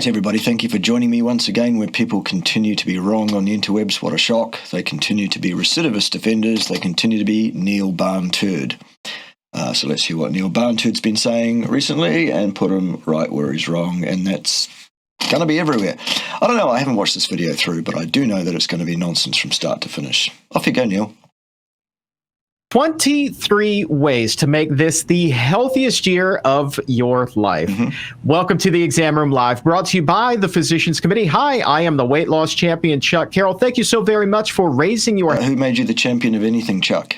right, everybody, thank you for joining me once again where people continue to be wrong on the interwebs. What a shock. They continue to be recidivist offenders. They continue to be Neil Barnard. So let's hear what Neil Barnard's been saying recently and put him right where he's wrong, and that's going to be everywhere. I don't know, I haven't watched this video through, but I do know that it's going to be nonsense from start to finish. Off you go, Neil. 23 ways to make this the healthiest year of your life. Welcome to the Exam Room Live, brought to you by the Physicians Committee. Hi, I am the weight loss champion, Chuck Carroll. Thank you so very much for raising your Who made you the champion of anything, Chuck?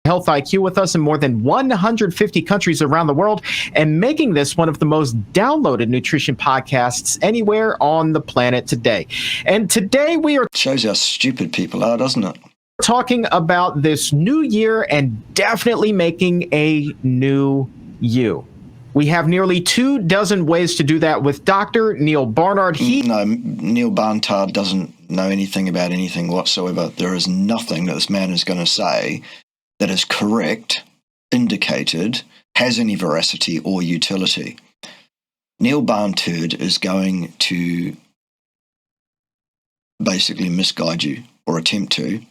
health IQ with us in more than 150 countries around the world and making this one of the most downloaded nutrition podcasts anywhere on the planet today. And today we are Shows how stupid people are, doesn't it? talking about this new year and definitely making a new you. We have nearly 24 ways to do that with Dr. Neil Barnard. No, Neil Barnard doesn't know anything about anything whatsoever. There is nothing that this man is going to say that is correct, indicated, has any veracity or utility. Neil Barnard is going to basically misguide you or attempt to.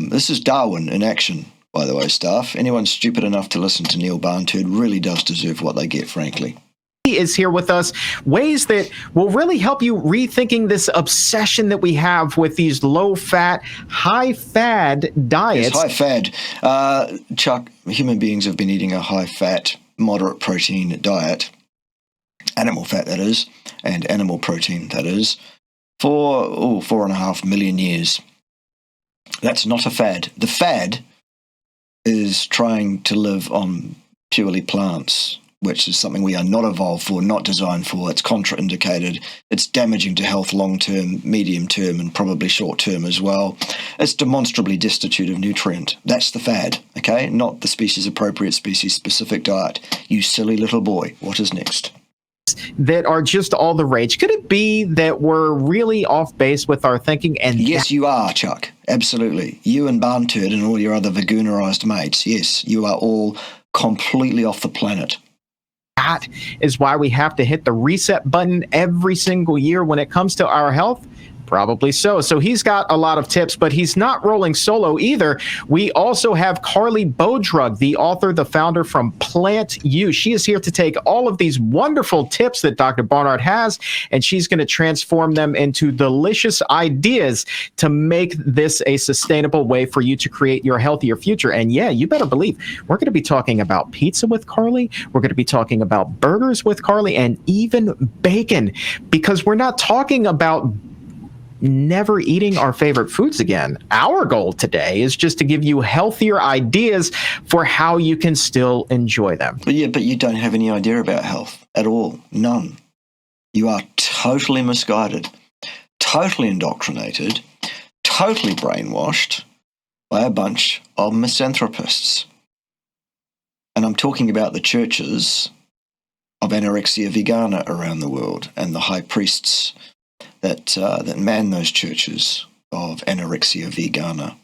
This is Darwin in action, by the way, staff. Anyone stupid enough to listen to Neil Barnard really does deserve what they get, frankly. He is here with us. Ways that will really help you rethinking this obsession that we have with these low-fat, high-fad diets. Yes, high-fad. Chuck, human beings have been eating a high-fat, moderate-protein diet, animal fat, that is, and animal protein, that is, for 4.5 million years. That's not a fad. The fad is trying to live on purely plants, which is something we are not evolved for, not designed for. It's contraindicated. It's damaging to health long-term, medium-term, and probably short-term as well. It's demonstrably destitute of nutrient. That's the fad, okay? Not the species-appropriate, species-specific diet. You silly little boy. What is next? That are just all the rage. Could it be that we're really off base with our thinking? And yes, you are, Chuck. Absolutely. You and Barnard and all your other veganerized mates. Yes, you are all completely off the planet. That is why we have to hit the reset button every single year when it comes to our health. Probably so. So he's got a lot of tips, but he's not rolling solo either. We also have Carly Bodrug, the author, the founder from Plant You. She is here to take all of these wonderful tips that Dr. Barnard has, and she's going to transform them into delicious ideas to make this a sustainable way for you to create your healthier future. And yeah, you better believe we're going to be talking about pizza with Carly. We're going to be talking about burgers with Carly and even bacon, because we're not talking about never eating our favorite foods again. Our goal today is just to give you healthier ideas for how you can still enjoy them. But you don't have any idea about health at all. None. You are totally misguided, totally indoctrinated, totally brainwashed by a bunch of misanthropists. And I'm talking about the churches of anorexia vegana around the world and the high priests that man those churches of anorexia vegana.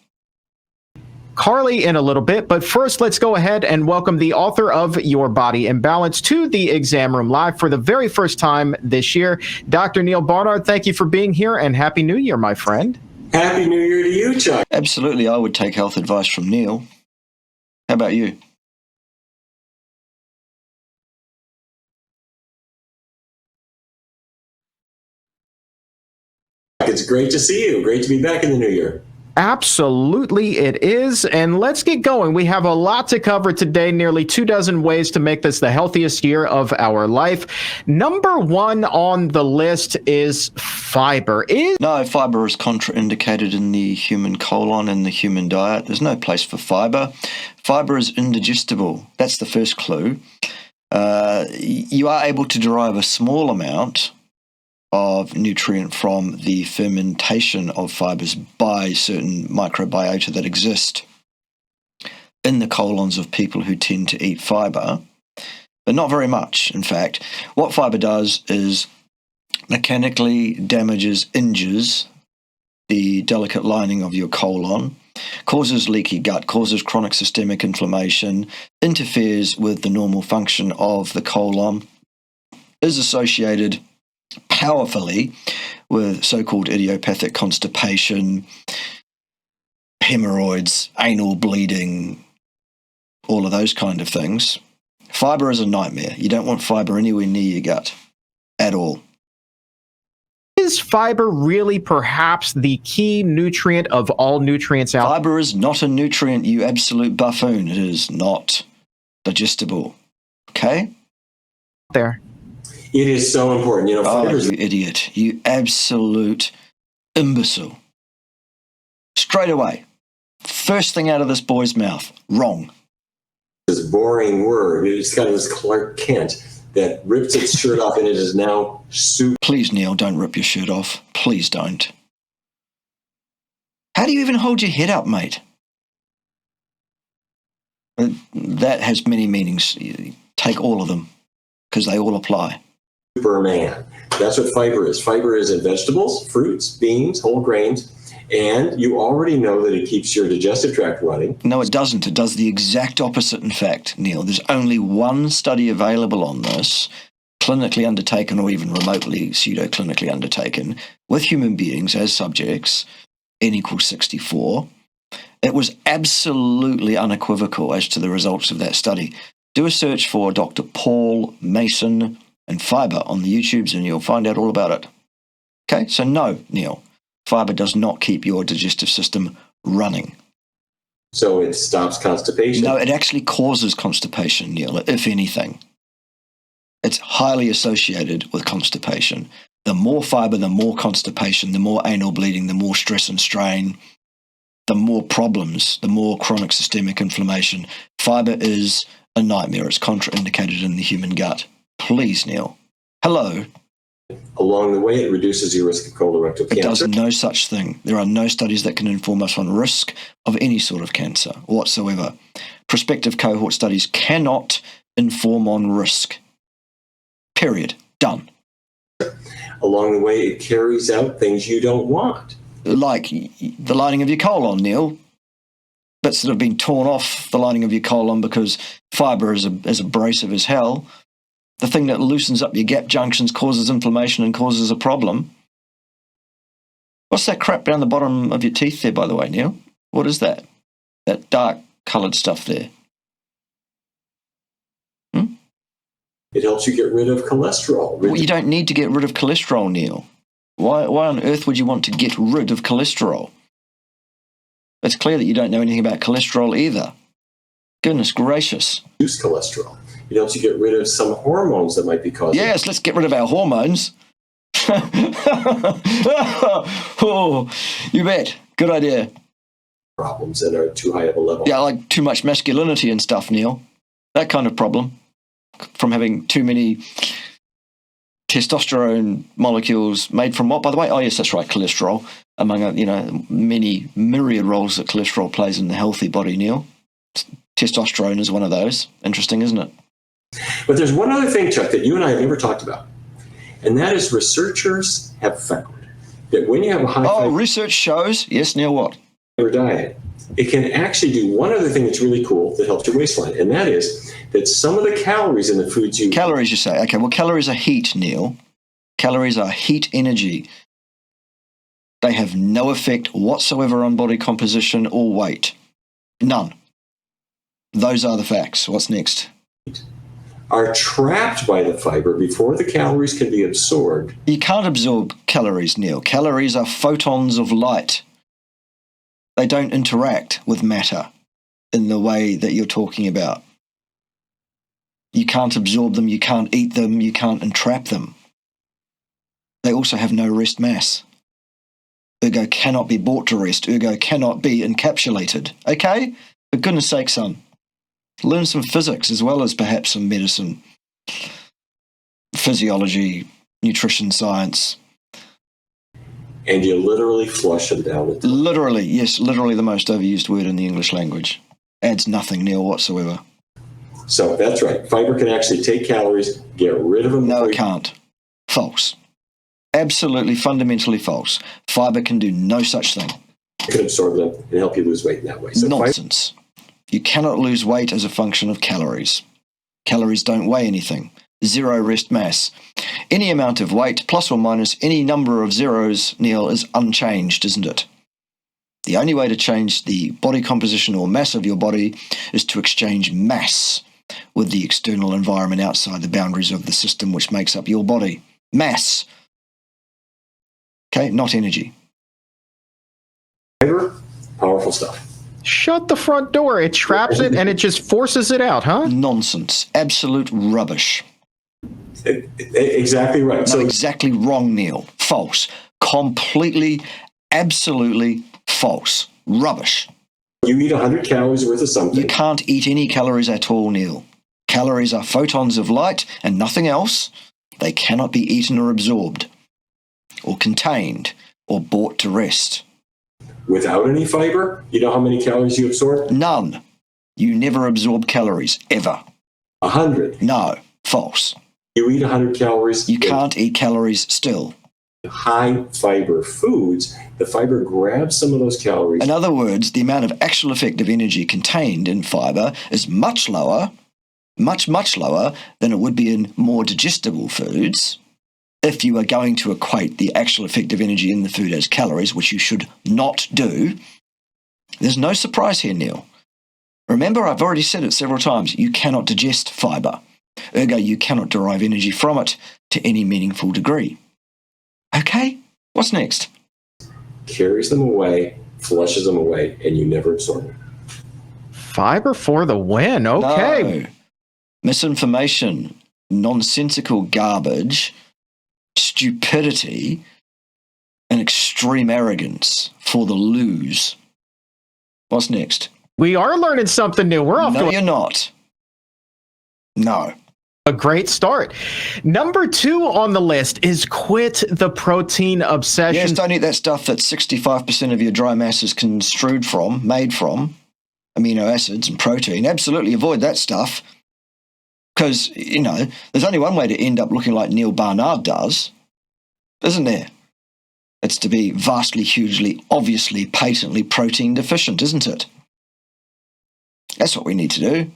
Carly in a little bit, but first let's go ahead and welcome the author of Your Body in Balance to the Exam Room Live for the very first time this year. Dr. Neil Barnard, thank you for being here and Happy New Year, my friend. Happy New Year to you, Chuck. Absolutely, I would take health advice from Neil. How about you? It's great to see you. Great to be back in the new year. Absolutely it is. And let's get going. We have a lot to cover today, nearly 24 ways to make this the healthiest year of our life. Number one on the list is fiber. No, fiber is contraindicated in the human colon and the human diet. There's no place for fiber. Fiber is indigestible. That's the first clue. You are able to derive a small amount of nutrient from the fermentation of fibers by certain microbiota that exist in the colons of people who tend to eat fiber, but not very much, in fact. What fiber does is mechanically damages, injures the delicate lining of your colon, causes leaky gut, causes chronic systemic inflammation, interferes with the normal function of the colon, is associated powerfully with so-called idiopathic constipation, hemorrhoids, anal bleeding, all of those kind of things. Fiber is a nightmare. You don't want fiber anywhere near your gut at all. Is fiber really perhaps the key nutrient of all nutrients out Fiber is not a nutrient, you absolute buffoon. It is not digestible. Okay? there? It is so important. You know, Oh, fiber is you idiot. You absolute imbecile. Straight away. First thing out of this boy's mouth. Wrong. this boring word. It's kind of this Clark Kent that rips its shirt off and it is now super. Please, Neil, don't rip your shirt off. Please don't. How do you even hold your head up, mate? That has many meanings. Take all of them, because they all apply. Superman. That's what fiber is. Fiber is in vegetables, fruits, beans, whole grains, and you already know that it keeps your digestive tract running. No, it doesn't. It does the exact opposite, in fact, Neil. There's only one study available on this, clinically undertaken or even remotely pseudo-clinically undertaken, with human beings as subjects, N equals 64. It was absolutely unequivocal as to the results of that study. Do a search for Dr. Paul Mason and fiber on the YouTubes and you'll find out all about it. Okay, so no, Neil, fiber does not keep your digestive system running. So it stops constipation. No, it actually causes constipation, Neil, if anything. It's highly associated with constipation. The more fiber, the more constipation, the more anal bleeding, the more stress and strain, the more problems, the more chronic systemic inflammation. Fiber is a nightmare. It's contraindicated in the human gut. Please, Neil. Hello. Along the way, it reduces your risk of colorectal It cancer. does no such thing. There are no studies that can inform us on risk of any sort of cancer whatsoever. Prospective cohort studies cannot inform on risk. Period. Done. Along the way, it carries out things you don't want. Like the lining of your colon, Neil. Bits that have been torn off the lining of your colon because fiber is abrasive as hell. The thing that loosens up your gap junctions causes inflammation and causes a problem. What's that crap down the bottom of your teeth there, by the way, Neil? What is that? That dark coloured stuff there. It helps you get rid of cholesterol. Well, you don't need to get rid of cholesterol, Neil. Why on earth would you want to get rid of cholesterol? It's clear that you don't know anything about cholesterol either. Goodness gracious. Reduce cholesterol. It helps you get rid of some hormones that might be causing Yes, let's get rid of our hormones. Oh, you bet. Good idea. problems that are too high of a level. Yeah, like too much masculinity and stuff, Neil. That kind of problem. From having too many testosterone molecules made from what, by the way? Oh, yes, that's right, cholesterol. Among, many myriad roles that cholesterol plays in the healthy body, Neil. Testosterone is one of those. Interesting, isn't it? But there's one other thing, Chuck, that you and I have never talked about, and that is researchers have found that when you have a high Oh, fiber research shows. Yes, Neil, what? diet, it can actually do one other thing that's really cool that helps your waistline, and that is that some of the calories in the foods you Calories, you say. Okay, well, calories are heat, Neil. Calories are heat energy. They have no effect whatsoever on body composition or weight. None. Those are the facts. What's next? are trapped by the fiber before the calories can be absorbed. You can't absorb calories, Neil. Calories are photons of light. They don't interact with matter in the way that you're talking about. You can't absorb them, you can't eat them, you can't entrap them. They also have no rest mass. Ergo cannot be brought to rest. Ergo cannot be encapsulated. Okay? For goodness sake, son. Learn some physics as well as perhaps some medicine, physiology, nutrition science. And you literally flush them down the toilet. Literally, yes, literally the most overused word in the English language. Adds nothing, Neil, whatsoever. So that's right. Fiber can actually take calories, get rid of them. No, it can't. False. Absolutely, fundamentally false. Fiber can do no such thing. You can absorb them and help you lose weight in that way. So Nonsense. You cannot lose weight as a function of calories. Calories don't weigh anything. zero rest mass. Any amount of weight, plus or minus any number of zeros, Neil, is unchanged, isn't it? The only way to change the body composition or mass of your body is to exchange mass with the external environment outside the boundaries of the system which makes up your body. Mass. Okay, not energy. Fiber, powerful stuff. Shut the front door. It traps it and it just forces it out, huh? Nonsense. Absolute rubbish. Exactly right. No, So exactly wrong, Neil. False. Completely, absolutely false. Rubbish. you eat 100 calories worth of something. You can't eat any calories at all, Neil. Calories are photons of light and nothing else. They cannot be eaten or absorbed, or contained, or brought to rest. Without any fiber, you know how many calories you absorb? None. You never absorb calories, ever. 100. No. False. You eat 100 calories. You can't eat calories still. High fiber foods, the fiber grabs some of those calories. In other words, the amount of actual effective energy contained in fiber is much lower, much lower than it would be in more digestible foods. If you are going to equate the actual effective energy in the food as calories, which you should not do, there's no surprise here, Neil. Remember, I've already said it several times, you cannot digest fiber. Ergo, you cannot derive energy from it to any meaningful degree. Okay, what's next? Carries them away, flushes them away, and you never absorb them. Fiber for the win. Okay. No. Misinformation, nonsensical garbage, stupidity, and extreme arrogance for the lose. What's next? We are learning something new. We're off No, to you're not. No. a great start. Number 2 on the list is quit the protein obsession. Yes, don't eat that stuff that 65% of your dry mass is made from, amino acids and protein. Absolutely avoid that stuff. Because, there's only one way to end up looking like Neil Barnard does, isn't there? It's to be vastly, hugely, obviously, patently protein deficient, isn't it? That's what we need to do.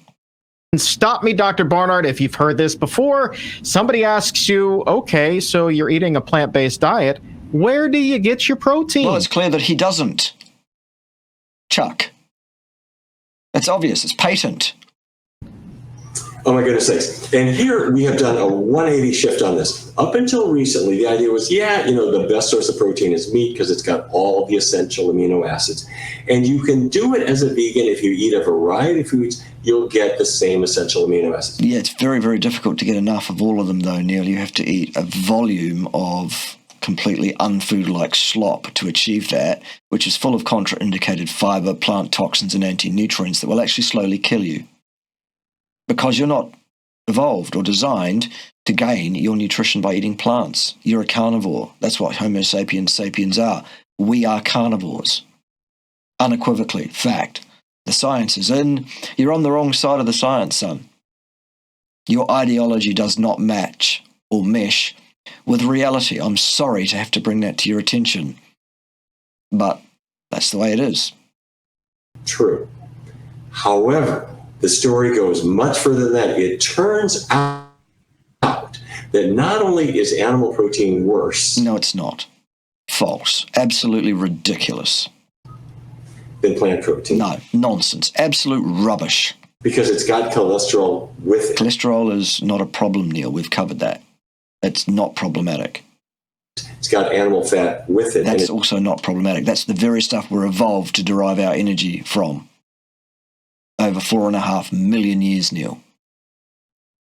Stop me, Dr. Barnard, if you've heard this before. Somebody asks you, okay, so you're eating a plant-based diet. Where do you get your protein? Well, it's clear that he doesn't. Chuck. It's obvious. It's patent. Oh my goodness sakes. And here we have done a 180 shift on this. Up until recently, the idea was, the best source of protein is meat because it's got all the essential amino acids. And you can do it as a vegan. If you eat a variety of foods, you'll get the same essential amino acids. Yeah, it's very, very difficult to get enough of all of them, though, Neil. You have to eat a volume of completely unfood-like slop to achieve that, which is full of contraindicated fiber, plant toxins, and anti-nutrients that will actually slowly kill you. Because you're not evolved or designed to gain your nutrition by eating plants. You're a carnivore. That's what Homo sapiens are. We are carnivores. Unequivocally. Fact. The science is in. You're on the wrong side of the science, son. Your ideology does not match or mesh with reality. I'm sorry to have to bring that to your attention. But that's the way it is. True. However, the story goes much further than that. It turns out that not only is animal protein worse... No, it's not. False. Absolutely ridiculous. ...than plant protein. No, nonsense. Absolute rubbish. Because it's got cholesterol with it. Cholesterol is not a problem, Neil. We've covered that. It's not problematic. It's got animal fat with it. That's also not problematic. That's the very stuff we're evolved to derive our energy from. Over 4.5 million years, Neil.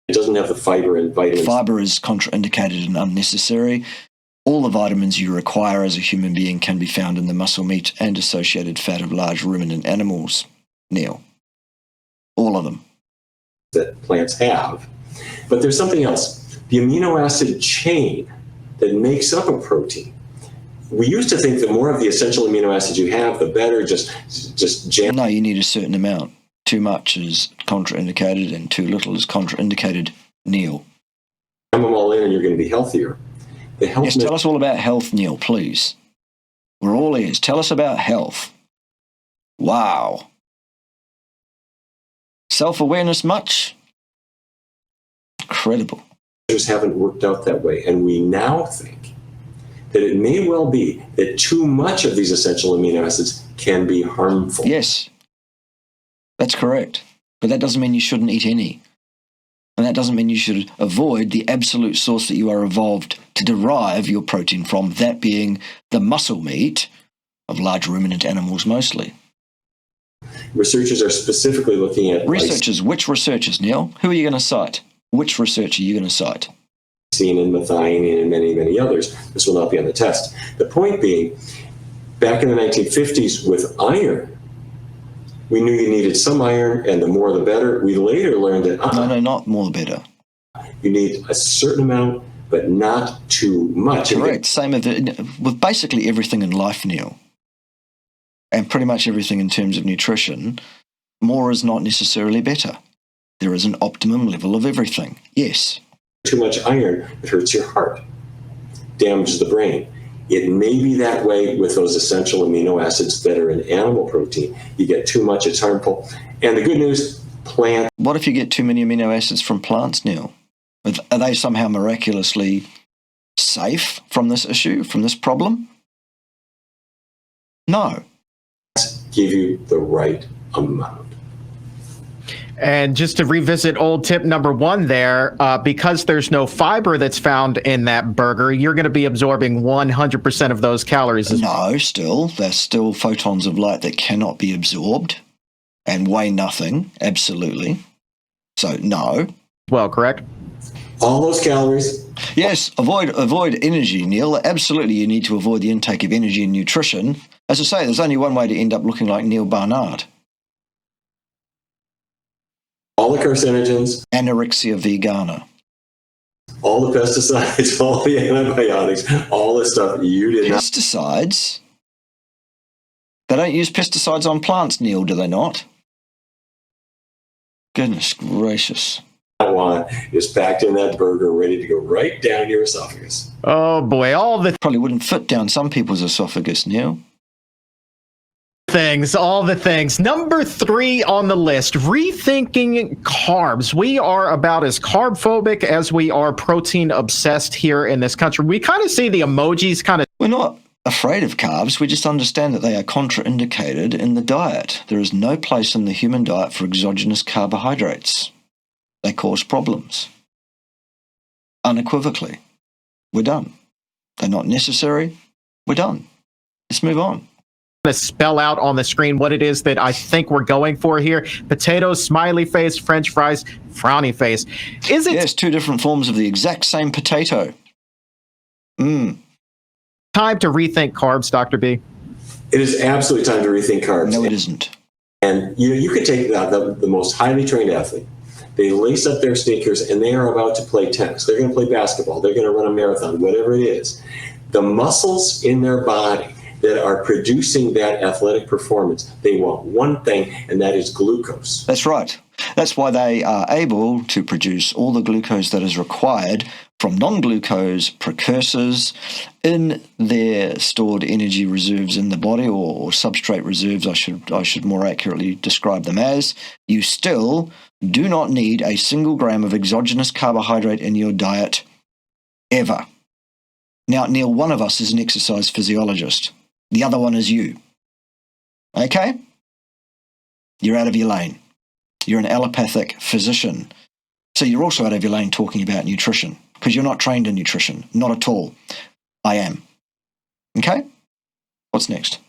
It doesn't have the fiber and vitamins. Fiber is contraindicated and unnecessary. All the vitamins you require as a human being can be found in the muscle meat and associated fat of large ruminant animals, Neil. All of them. That plants have. But there's something else. The amino acid chain that makes up a protein. We used to think the more of the essential amino acids you have, the better. Just jam. No, you need a certain amount. Too much is contraindicated and too little is contraindicated, Neil. Jam them all in and you're going to be healthier. Yes, tell us all about health, Neil, please. We're all ears. Tell us about health. Wow. Self-awareness much? Incredible. Just haven't worked out that way. And we now think that it may well be that too much of these essential amino acids can be harmful. Yes, that's correct. But that doesn't mean you shouldn't eat any. And that doesn't mean you should avoid the absolute source that you are evolved to derive your protein from, that being the muscle meat of large ruminant animals mostly. Researchers are specifically looking at researchers. Which researchers, Neil? Who are you going to cite? Which research are you going to cite? Lysine and methionine and many, many others. This will not be on the test. The point being, back in the 1950s with iron, we knew you needed some iron, and the more the better. We later learned that no, not more the better. You need a certain amount, but not too much. Correct. Same with basically everything in life, Neil, and pretty much everything in terms of nutrition. More is not necessarily better. There is an optimum level of everything. Yes. Too much iron, it hurts your heart, damages the brain. It may be that way with those essential amino acids that are in animal protein. You get too much, it's harmful. And the good news, plants. What if you get too many amino acids from plants, Neil? Are they somehow miraculously safe from this issue, from this problem? No. Give you the right amount. And just to revisit old tip number one there, because there's no fiber that's found in that burger, you're going to be absorbing 100% of those calories. No, there's still photons of light that cannot be absorbed and weigh nothing, absolutely. So, no. Well, correct? All those calories. Yes, avoid energy, Neil. Absolutely, you need to avoid the intake of energy and nutrition. As I say, there's only one way to end up looking like Neil Barnard. All the carcinogens. Anorexia vegana. All the pesticides, all the antibiotics, all the stuff you did not. Pesticides? They don't use pesticides on plants, Neil, do they not? Goodness gracious. Want is packed in that burger, ready to go right down your esophagus. Oh boy, probably wouldn't fit down some people's esophagus, Neil. All the things. Number 3 on the list, rethinking carbs. We are about as carb phobic as we are protein obsessed here in this country. We kind of see the emojis kind of. We're not afraid of carbs. We just understand that they are contraindicated in the diet. There is no place in the human diet for exogenous carbohydrates. They cause problems. Unequivocally. We're done. They're not necessary. We're done. Let's move on. To spell out on the screen what it is that I think we're going for here. Potatoes, smiley face, French fries, frowny face. Is it? Yes, 2 different forms of the exact same potato. Time to rethink carbs, Dr. B? It is absolutely time to rethink carbs. No, it isn't. And you could take the most highly trained athlete. They lace up their sneakers and they are about to play tennis. They're going to play basketball. They're going to run a marathon, whatever it is. The muscles in their body that are producing that athletic performance, they want one thing, and that is glucose. That's right. That's why they are able to produce all the glucose that is required from non-glucose precursors in their stored energy reserves in the body, or substrate reserves, I should more accurately describe them as. You still do not need a single gram of exogenous carbohydrate in your diet ever. Now, Neil, one of us is an exercise physiologist. The other one is you. Okay? You're out of your lane. You're an allopathic physician. So you're also out of your lane talking about nutrition, because you're not trained in nutrition. Not at all. I am. Okay? What's next?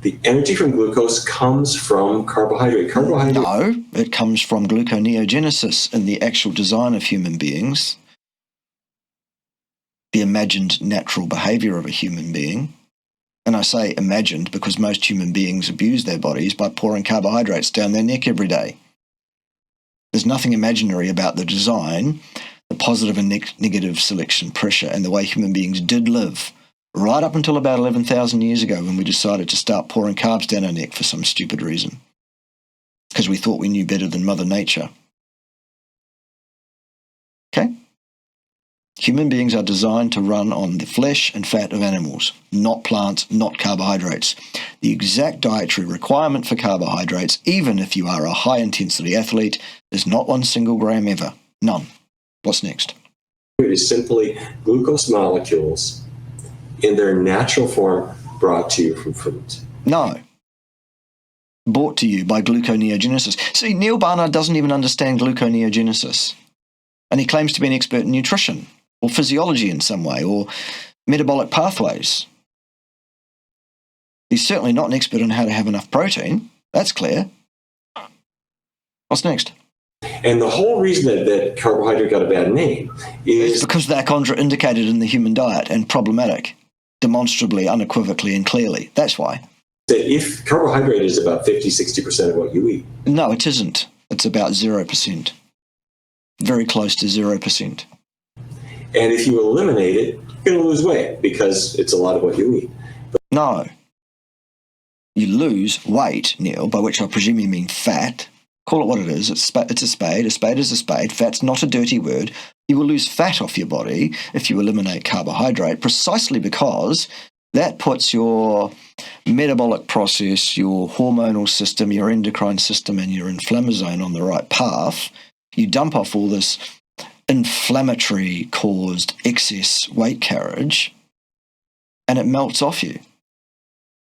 The energy from glucose comes from carbohydrate. No, it comes from gluconeogenesis in the actual design of human beings. The imagined natural behavior of a human being. And I say imagined because most human beings abuse their bodies by pouring carbohydrates down their neck every day. There's nothing imaginary about the design, the positive and negative selection pressure, and the way human beings did live right up until about 11,000 years ago, when we decided to start pouring carbs down our neck for some stupid reason. Because we thought we knew better than Mother Nature. Okay? Human beings are designed to run on the flesh and fat of animals, not plants, not carbohydrates. The exact dietary requirement for carbohydrates, even if you are a high-intensity athlete, is not 1 single gram ever. None. What's next? It is simply glucose molecules in their natural form brought to you from foods. No. Brought to you by gluconeogenesis. See, Neil Barnard doesn't even understand gluconeogenesis. And he claims to be an expert in nutrition or physiology in some way or metabolic pathways. He's certainly not an expert on how to have enough protein. That's clear. What's next? And the whole reason that carbohydrate got a bad name is It's because they're contraindicated in the human diet and problematic, demonstrably, unequivocally, and clearly. That's why. that if carbohydrate is about 50-60% of what you eat. No, it isn't. It's about 0%. Very close to 0%. And if you eliminate it, you're going to lose weight because it's a lot of what you eat. No. You lose weight, Neil, by which I presume you mean fat. Call it what it is. It's a spade. A spade is a spade. Fat's not a dirty word. You will lose fat off your body if you eliminate carbohydrate, precisely because that puts your metabolic process, your hormonal system, your endocrine system, and your inflammasome on the right path. You dump off all this inflammatory-caused excess weight carriage, and it melts off you.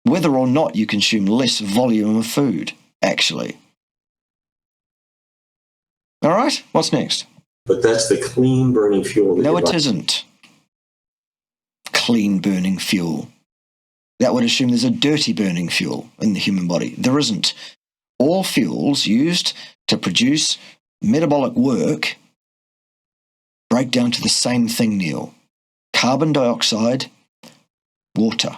Whether or not you consume less volume of food, actually. All right, what's next? But that's the clean burning fuel. No, it isn't. Clean burning fuel. That would assume there's a dirty burning fuel in the human body. There isn't. All fuels used to produce metabolic work break down to the same thing, Neil. Carbon dioxide, water.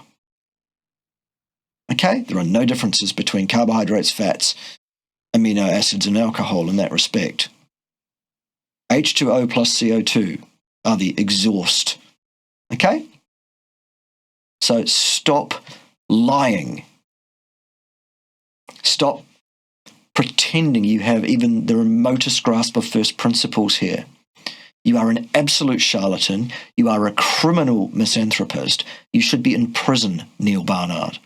Okay? There are no differences between carbohydrates, fats, amino acids, and alcohol in that respect. H2O plus CO2 are the exhaust. Okay? So stop lying. Stop pretending you have even the remotest grasp of first principles here. You are an absolute charlatan. You are a criminal misanthropist. You should be in prison, Neil Barnard,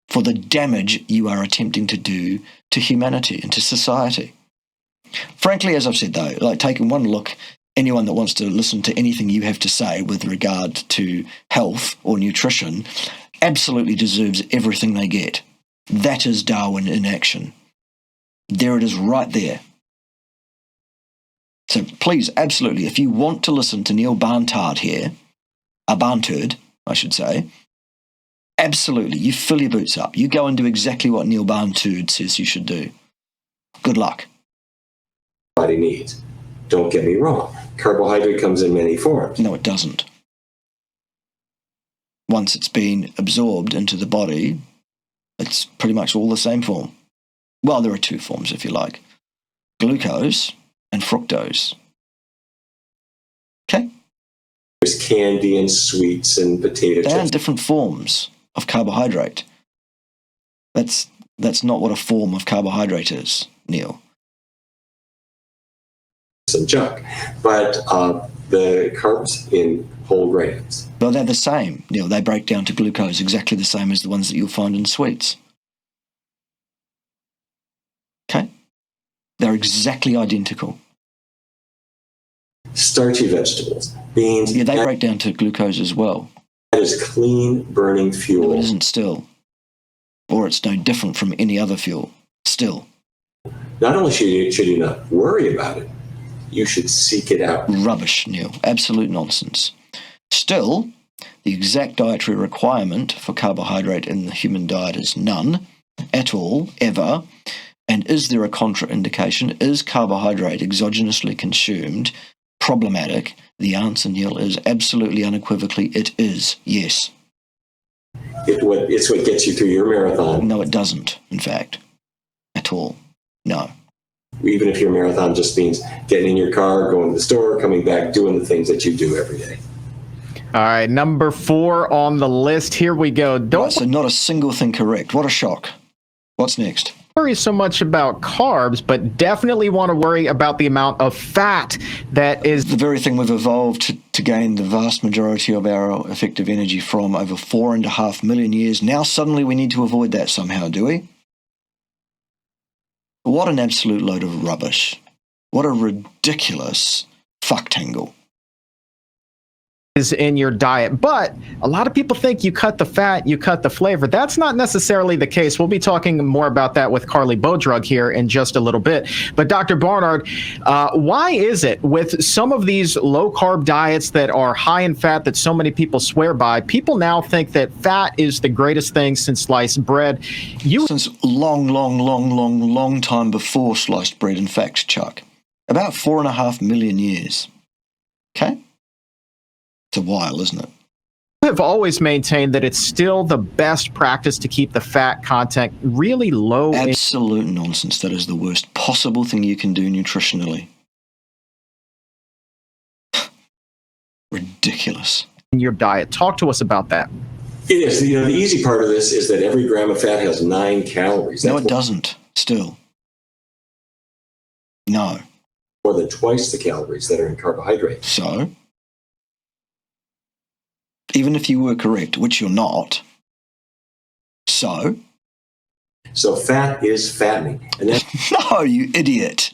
for the damage you are attempting to do to humanity and to society. Frankly, as I've said, though, like taking one look, anyone that wants to listen to anything you have to say with regard to health or nutrition absolutely deserves everything they get. That is Darwin in action. There it is right there. So please, absolutely, if you want to listen to Neil Barnard here, Barnard, I should say, absolutely, you fill your boots up. You go and do exactly what Neil Barnard says you should do. Good luck. Body needs. Don't get me wrong. Carbohydrate comes in many forms. No, it doesn't. Once it's been absorbed into the body, it's pretty much all the same form. Well, there are two forms, if you like. Glucose and fructose. Okay? There's candy and sweets and potato They are chips. different forms of carbohydrate. That's not what a form of carbohydrate is, Neil. And junk. But the carbs in whole grains. Well, they're the same, Neil. They break down to glucose exactly the same as the ones that you'll find in sweets. Okay? They're exactly identical. Starchy vegetables, beans. Yeah, they break down to glucose as well. That is clean burning No, fuel. it isn't still. Or it's no different from any other fuel. Still. Not only should you not worry about it, you should seek it out. Rubbish, Neil. Absolute nonsense. Still, the exact dietary requirement for carbohydrate in the human diet is none at all, ever. And is there a contraindication? Is carbohydrate exogenously consumed problematic? The answer, Neil, is absolutely unequivocally it is, yes. It's what gets you through your marathon. No, it doesn't, in fact, at all. No. Even if your marathon just means getting in your car, going to the store, coming back, doing the things that you do every day. All right, number 4 on the list. Here we go. Don't Right, so not a single thing correct. What a shock. What's next? worry so much about carbs, but definitely want to worry about the amount of fat that is The very thing we've evolved to gain the vast majority of our effective energy from over 4.5 million years. Now suddenly we need to avoid that somehow, do we? What an absolute load of rubbish. What a ridiculous fucktangle. Is in your diet, but a lot of people think you cut the fat, you cut the flavor. That's not necessarily the case. We'll be talking more about that with Carly Bodrug here in just a little bit. But Dr. Barnard, why is it with some of these low-carb diets that are high in fat that so many people swear by, people now think that fat is the greatest thing since sliced bread? Since long time before sliced bread, in fact, Chuck. About 4.5 million years. Okay? It's a while, isn't it? I have always maintained that it's still the best practice to keep the fat content really low. Absolute nonsense. That is the worst possible thing you can do nutritionally. Ridiculous. In your diet. Talk to us about that. It is. The easy part of this is that every gram of fat has 9 calories. No, it doesn't. Still. No. More than twice the calories that are in carbohydrates. So? Even if you were correct, which you're not. So fat is fattening. And no, you idiot.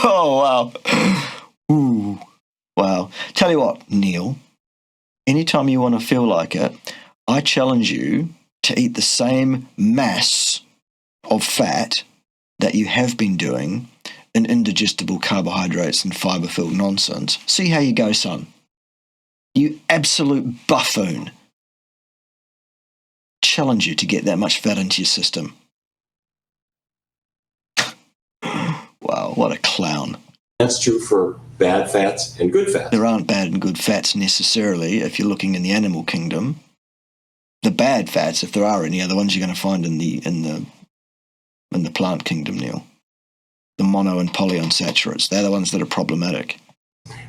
Oh, wow. Ooh. Wow. Tell you what, Neil, anytime you want to feel like it, I challenge you to eat the same mass of fat that you have been doing in indigestible carbohydrates and fiber-filled nonsense. See how you go, son. You absolute buffoon. Challenge you to get that much fat into your system. Wow, what a clown. That's true for bad fats and good fats. There aren't bad and good fats necessarily if you're looking in the animal kingdom. The bad fats, if there are any, are the ones you're going to find in the plant kingdom, Neil. The mono and polyunsaturates. They're the ones that are problematic.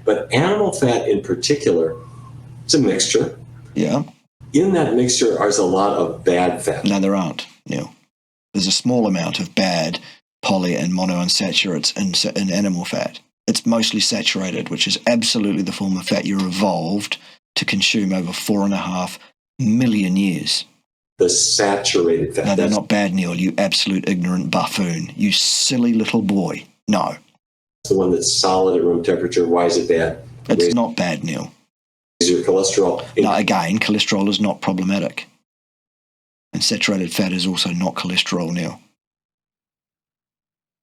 But animal fat in particular, it's a mixture. Yeah. In that mixture is a lot of bad fat. No, there aren't, Neil. There's a small amount of bad poly and monounsaturates in animal fat. It's mostly saturated, which is absolutely the form of fat you evolved to consume over 4.5 million years. The saturated fat. No, they're not bad, Neil, you absolute ignorant buffoon. You silly little boy. No. The one that's solid at room temperature. Why is it bad? It's not bad, Neil. Is your cholesterol? No, again, cholesterol is not problematic. And saturated fat is also not cholesterol, Neil.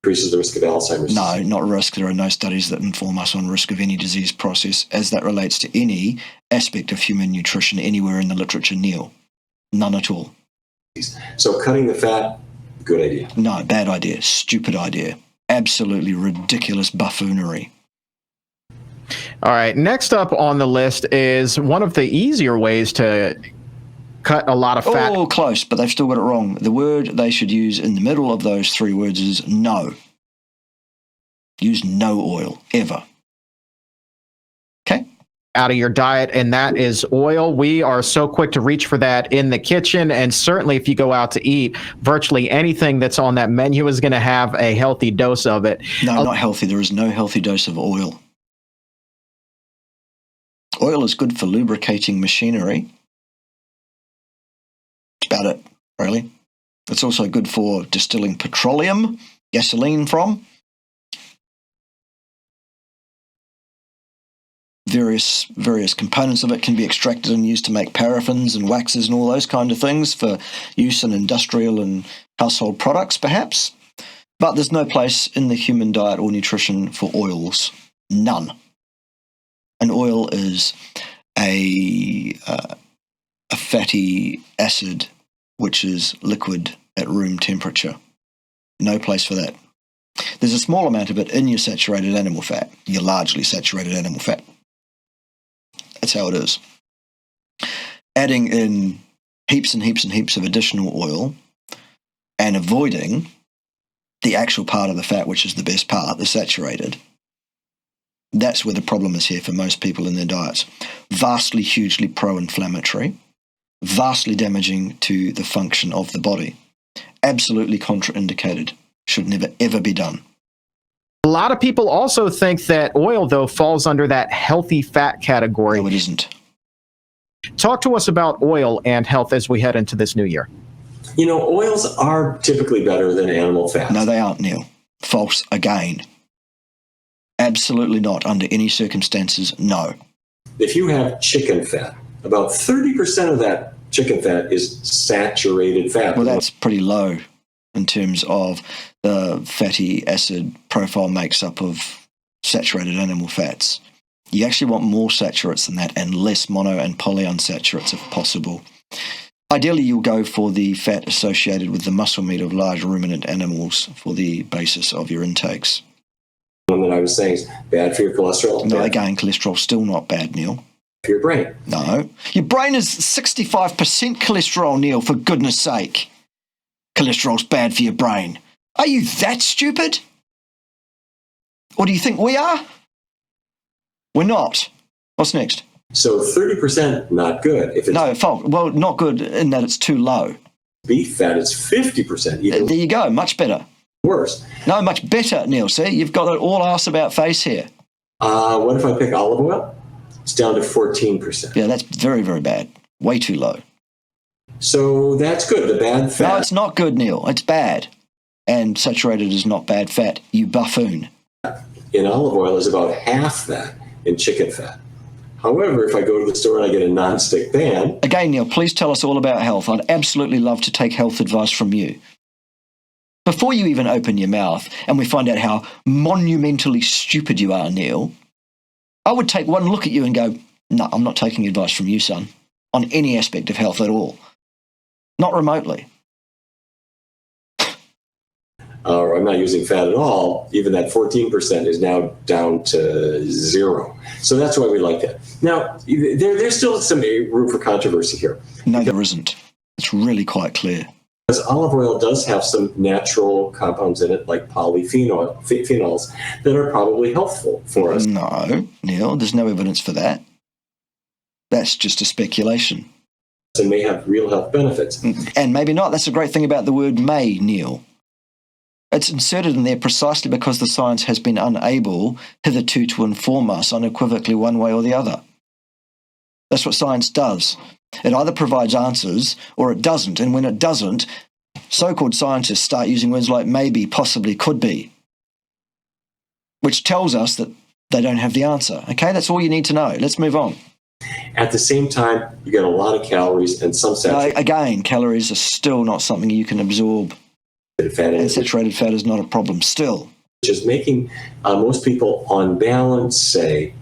Increases the risk of Alzheimer's. No, not risk. There are no studies that inform us on risk of any disease process as that relates to any aspect of human nutrition anywhere in the literature, Neil. None at all. So cutting the fat, good idea. No, bad idea. Stupid idea. Absolutely ridiculous buffoonery. All right. Next up on the list is one of the easier ways to cut a lot of fat. Oh, close, but they've still got it wrong. The word they should use in the middle of those 3 words is no. Use no oil, ever. Okay? Out of your diet, and that is oil. We are so quick to reach for that in the kitchen, and certainly if you go out to eat, virtually anything that's on that menu is going to have a healthy dose of it. No, not healthy. There is no healthy dose of oil. Oil is good for lubricating machinery. That's about it, really. It's also good for distilling petroleum, gasoline from. Various components of it can be extracted and used to make paraffins and waxes and all those kind of things for use in industrial and household products, perhaps. But there's no place in the human diet or nutrition for oils. None. An oil is a fatty acid which is liquid at room temperature. No place for that. There's a small amount of it in your saturated animal fat, your largely saturated animal fat. That's how it is. Adding in heaps and heaps and heaps of additional oil and avoiding the actual part of the fat, which is the best part, the saturated, that's where the problem is here for most people in their diets. Vastly, hugely pro-inflammatory, vastly damaging to the function of the body. Absolutely contraindicated. Should never, ever be done. A lot of people also think that oil, though, falls under that healthy fat category. No, it isn't. Talk to us about oil and health as we head into this new year. You know, oils are typically better than animal fats. No, they aren't, Neil. False again. Absolutely not. Under any circumstances, no. If you have chicken fat, about 30% of that chicken fat is saturated fat. Well, that's pretty low in terms of the fatty acid profile makes up of saturated animal fats. You actually want more saturates than that and less mono and polyunsaturates if possible. Ideally, you'll go for the fat associated with the muscle meat of large ruminant animals for the basis of your intakes. One that I was saying is bad for your cholesterol. No, again, cholesterol's still not bad, Neil. For your brain. No. Your brain is 65% cholesterol, Neil, for goodness sake. Cholesterol's bad for your brain. Are you that stupid? Or do you think we are? We're not. What's next? So 30%, not good. If it's No, false. Well, not good in that it's too low. beef fat, it's 50%. Even There you go. Much better. worse. No, much better, Neil. See, you've got it all ass about face here. What if I pick olive oil? It's down to 14%. Yeah, that's very, very bad. Way too low. So that's good. The bad fat. No, it's not good, Neil. It's bad. And saturated is not bad fat, you buffoon. In olive oil is about half that in chicken fat. However, if I go to the store and I get a non-stick pan. Again, Neil, please tell us all about health. I'd absolutely love to take health advice from you. Before you even open your mouth and we find out how monumentally stupid you are, Neil, I would take one look at you and go, no, I'm not taking advice from you, son, on any aspect of health at all. Not remotely. Or I'm not using fat at all, even that 14% is now down to 0. So that's why we like that. Now, there's still some room for controversy here. No, there isn't. It's really quite clear. Because olive oil does have some natural compounds in it, like polyphenols, that are probably helpful for us. No, Neil, there's no evidence for that. That's just a speculation. And may have real health benefits. And maybe not. That's the great thing about the word may, Neil. It's inserted in there precisely because the science has been unable hitherto to inform us unequivocally one way or the other. That's what science does. It either provides answers or it doesn't. And when it doesn't, so-called scientists start using words like maybe, possibly, could be, which tells us that they don't have the answer. Okay, that's all you need to know. Let's move on. At the same time, you get a lot of calories and some saturated Again, calories are still not something you can absorb. fat. And saturated fat is not a problem still. Which is making most people, on balance, say,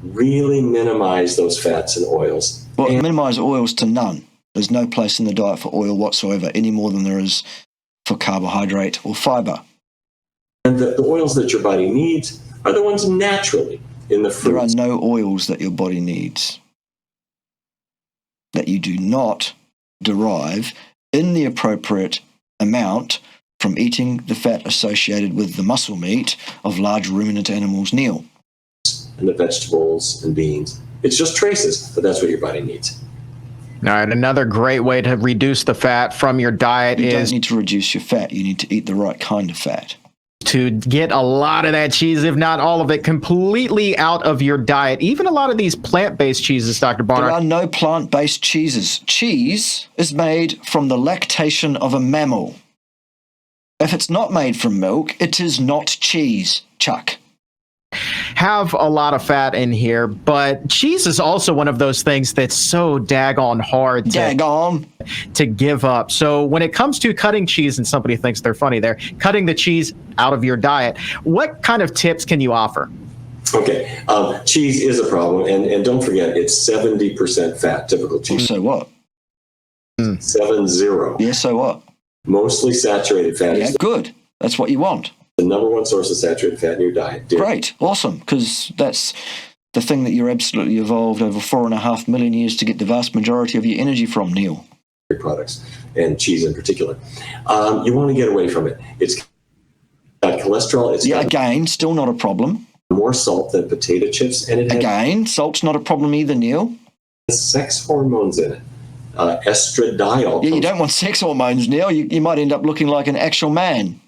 really minimize those fats and oils. Well, minimize oils to none. There's no place in the diet for oil whatsoever, any more than there is for carbohydrate or fiber. And the oils that your body needs are the ones naturally in the fruits. There are no oils that your body needs that you do not derive in the appropriate amount from eating the fat associated with the muscle meat of large ruminant animals, Neil. And the vegetables and beans. It's just traces, but that's what your body needs. All right, another great way to reduce the fat from your diet You don't is need to reduce your fat. You need to eat the right kind of fat. to get a lot of that cheese, if not all of it, completely out of your diet. Even a lot of these plant-based cheeses, Dr. Barnard. There are no plant-based cheeses. Cheese is made from the lactation of a mammal. If it's not made from milk, it is not cheese, Chuck. Have a lot of fat in here, but cheese is also one of those things that's so daggone hard to give up. So when it comes to cutting cheese, and somebody thinks they're funny there, cutting the cheese out of your diet, what kind of tips can you offer? Okay, cheese is a problem, and don't forget, it's 70% fat, typical cheese. So what? 70. Yeah, so what? Mostly saturated fat. Yeah, good. That's what you want. The number one source of saturated fat in your diet. Great, awesome, because that's the thing that you're absolutely evolved over 4.5 million years to get the vast majority of your energy from, Neil. Products, and cheese in particular. You want to get away from it. It's got cholesterol. It's got again, still not a problem. more salt than potato chips, and it has Again, salt's not a problem either, Neil. sex hormones in it. Estradiol Yeah, you don't want sex hormones, Neil. You might end up looking like an actual man.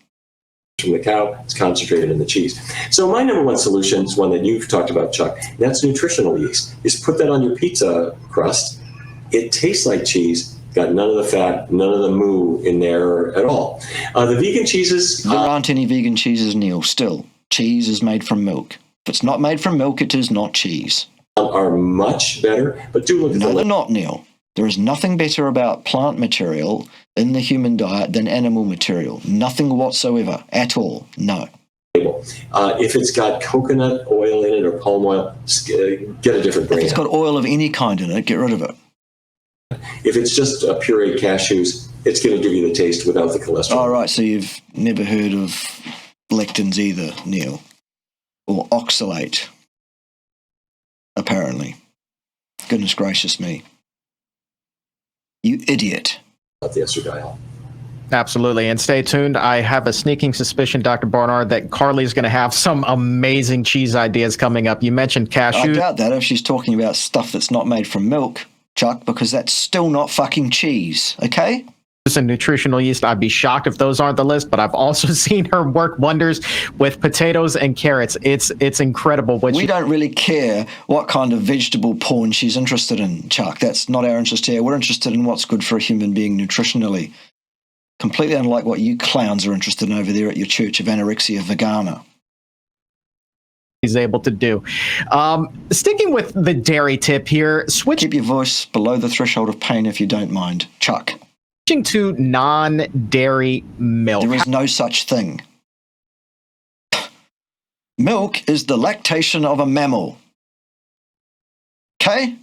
from the cow. It's concentrated in the cheese. So my number one solution is one that you've talked about, Chuck. That's nutritional yeast. Is put that on your pizza crust. It tastes like cheese. Got none of the fat, none of the moo in there at all. The vegan cheeses... There aren't any vegan cheeses, Neil, still. Cheese is made from milk. If it's not made from milk, it is not cheese. Are much better, but do look at No, they're not, Neil. There is nothing better about plant material in the human diet than animal material. Nothing whatsoever, at all. No. If it's got coconut oil in it or palm oil, get a different brand. If it's got oil of any kind in it, get rid of it. If it's just pureed cashews, it's going to give you the taste without the cholesterol. All right, so you've never heard of lectins either, Neil, or oxalate, apparently. Goodness gracious me. You idiot. Not the estradiol. Absolutely. And stay tuned. I have a sneaking suspicion, Dr. Barnard, that Carly's going to have some amazing cheese ideas coming up. You mentioned cashews. I doubt that if she's talking about stuff that's not made from milk, Chuck, because that's still not fucking cheese, okay? And nutritional yeast. I'd be shocked if those aren't the list, but I've also seen her work wonders with potatoes and carrots. It's incredible. We don't really care what kind of vegetable porn she's interested in, Chuck. That's not our interest here. We're interested in what's good for a human being nutritionally. Completely unlike what you clowns are interested in over there at your Church of Anorexia Vegana. He's able to do. Sticking with the dairy tip here, Keep your voice below the threshold of pain if you don't mind, Chuck. Switching to non-dairy milk. There is no such thing. Milk is the lactation of a mammal. Okay?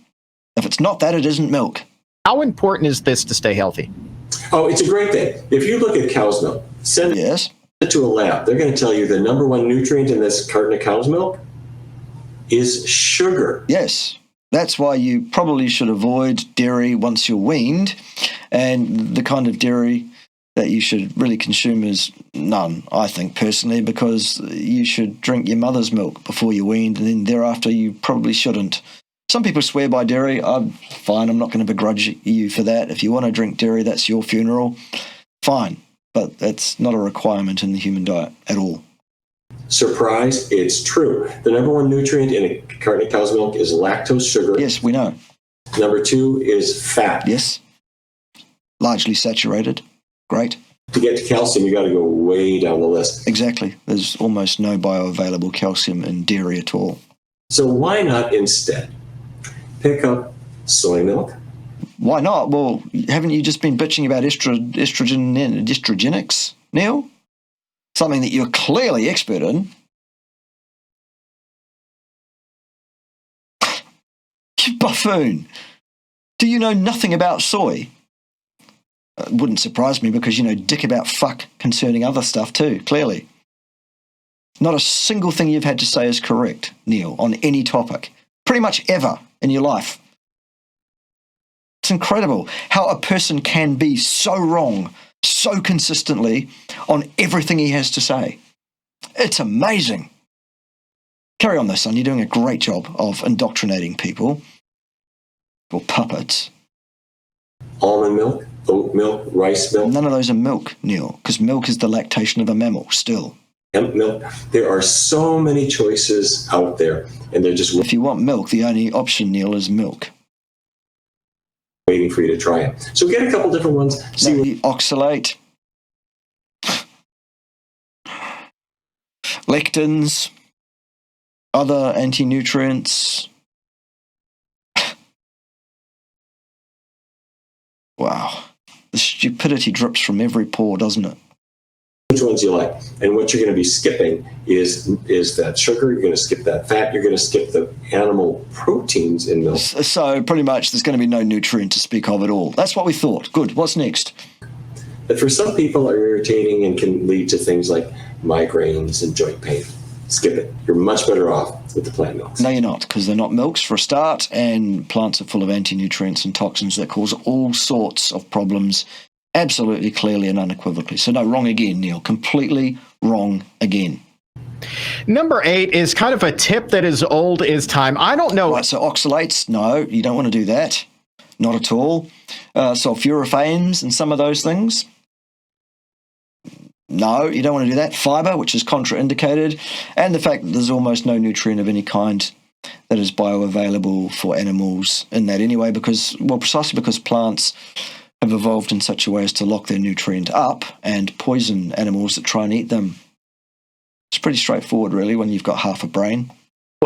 If it's not that, it isn't milk. How important is this to stay healthy? Oh, it's a great thing. If you look at cow's milk, send it to a lab. They're going to tell you the number one nutrient in this carton of cow's milk is sugar. Yes. That's why you probably should avoid dairy once you're weaned. And the kind of dairy that you should really consume is none, I think, personally, because you should drink your mother's milk before you're weaned, and then thereafter you probably shouldn't. Some people swear by dairy. I'm fine. I'm not going to begrudge you for that. If you want to drink dairy, that's your funeral. Fine. But that's not a requirement in the human diet at all. Surprise, it's true. The number one nutrient in a carton of cow's milk is lactose sugar. Yes, we know. Number two is fat. Yes. Largely saturated. Great. To get to calcium, you got to go way down the list. Exactly. There's almost no bioavailable calcium in dairy at all. So why not instead pick up soy milk? Why not? Well, haven't you just been bitching about estrogenics, Neil? Something that you're clearly expert in. You buffoon. Do you know nothing about soy? It wouldn't surprise me because you know dick about fuck concerning other stuff too, clearly. Not a single thing you've had to say is correct, Neil, on any topic. Pretty much ever in your life. It's incredible how a person can be so wrong so consistently on everything he has to say. It's amazing. Carry on though, son. You're doing a great job of indoctrinating people. Or puppets. Almond milk, oat milk, rice milk. None of those are milk, Neil, because milk is the lactation of a mammal still. Hemp milk. There are so many choices out there, and they're just If you want milk, the only option, Neil, is milk. waiting for you to try it. So get a couple different ones. See Oxalate, lectins, other anti-nutrients. Wow. The stupidity drips from every pore, doesn't it? which ones you like. And what you're going to be skipping is that sugar. You're going to skip that fat. You're going to skip the animal proteins in milk. So pretty much there's going to be no nutrient to speak of at all. That's what we thought. Good. What's next? But for some people are irritating and can lead to things like migraines and joint pain. Skip it. You're much better off with the plant milks. No, you're not, because they're not milks for a start, and plants are full of anti-nutrients and toxins that cause all sorts of problems, absolutely, clearly, and unequivocally. So no, wrong again, Neil. Completely wrong again. Number 8 is kind of a tip that is old as time. I don't know. Right, so oxalates, no, you don't want to do that. Not at all. Sulforaphanes and some of those things. No, you don't want to do that. Fiber, which is contraindicated, and the fact that there's almost no nutrient of any kind that is bioavailable for animals in that anyway, precisely because plants have evolved in such a way as to lock their nutrient up and poison animals that try and eat them. It's pretty straightforward, really, when you've got half a brain.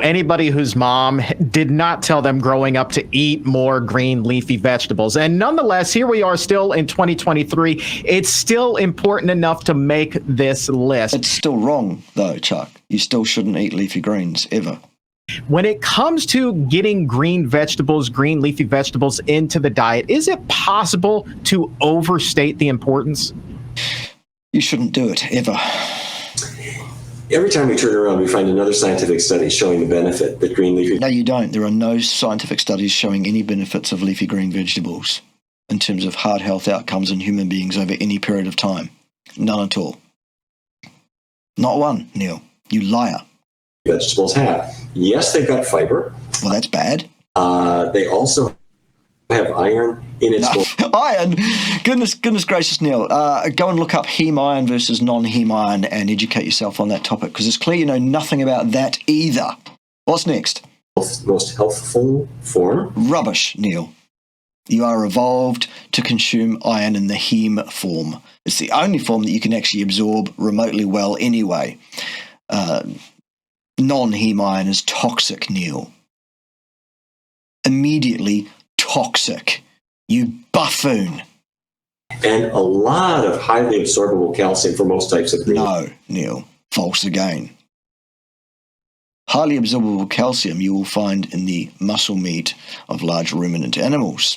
Anybody whose mom did not tell them growing up to eat more green leafy vegetables. And nonetheless, here we are still in 2023. It's still important enough to make this list. It's still wrong, though, Chuck. You still shouldn't eat leafy greens, ever. When it comes to getting green vegetables, green leafy vegetables into the diet, is it possible to overstate the importance? You shouldn't do it, ever. Every time we turn around, we find another scientific study showing the benefit that green leafy... No, you don't. There are no scientific studies showing any benefits of leafy green vegetables in terms of heart health outcomes in human beings over any period of time. None at all. Not one, Neil. You liar. Vegetables have. Yes, they've got fiber. Well, that's bad. They also have iron in its... Iron? Goodness gracious, Neil. Go and look up heme iron versus non-heme iron and educate yourself on that topic, because it's clear you know nothing about that either. What's next? Most healthful form. Rubbish, Neil. You are evolved to consume iron in the heme form. It's the only form that you can actually absorb remotely well anyway. Non-heme iron is toxic, Neil. Immediately toxic. You buffoon. And a lot of highly absorbable calcium for most types of green. No, Neil. False again. Highly absorbable calcium you will find in the muscle meat of large ruminant animals.